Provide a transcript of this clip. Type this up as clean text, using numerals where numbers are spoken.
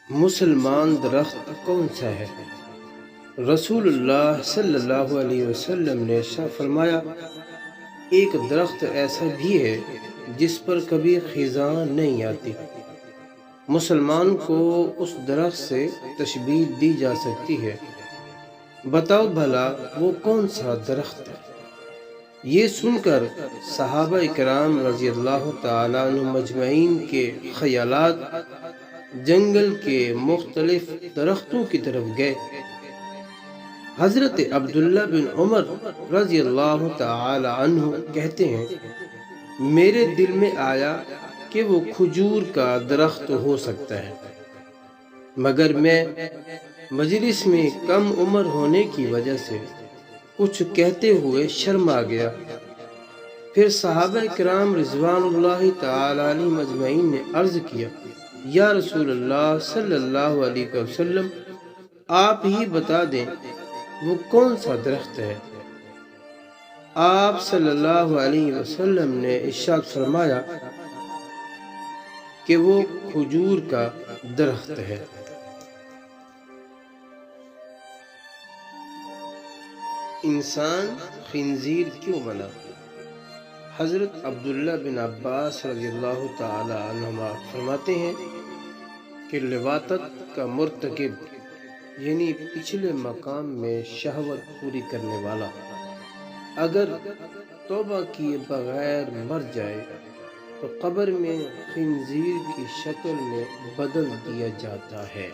مسلمان درخت کون سا ہے؟ رسول اللہ صلی اللہ علیہ وسلم نے ارشاد فرمایا، ایک درخت ایسا بھی ہے جس پر کبھی خزاں نہیں آتی۔ مسلمان کو اس درخت سے تشبیہ دی جا سکتی ہے۔ بتاؤ بھلا وہ کون سا درخت ہے؟ یہ سن کر صحابہ اکرام رضی اللہ تعالیٰ عنہ مجمعین کے خیالات جنگل کے مختلف درختوں کی طرف گئے۔ حضرت عبداللہ بن عمر رضی اللہ تعالی عنہ کہتے ہیں، میرے دل میں آیا کہ وہ کھجور کا درخت ہو سکتا ہے، مگر میں مجلس میں کم عمر ہونے کی وجہ سے کچھ کہتے ہوئے شرما گیا۔ پھر صحابہ کرام رضوان اللہ تعالی علیہ مجمعین نے عرض کیا، یا رسول اللہ صلی اللہ علیہ وسلم، آپ ہی بتا دیں وہ کون سا درخت ہے؟ آپ صلی اللہ علیہ وسلم نے ارشاد فرمایا کہ وہ کھجور کا درخت ہے۔ انسان خنزیر کیوں بنا؟ حضرت عبداللہ بن عباس رضی اللہ تعالی عنہما فرماتے ہیں کہ لواطت کا مرتکب یعنی پچھلے مقام میں شہوت پوری کرنے والا اگر توبہ کیے بغیر مر جائے تو قبر میں خنزیر کی شکل میں بدل دیا جاتا ہے۔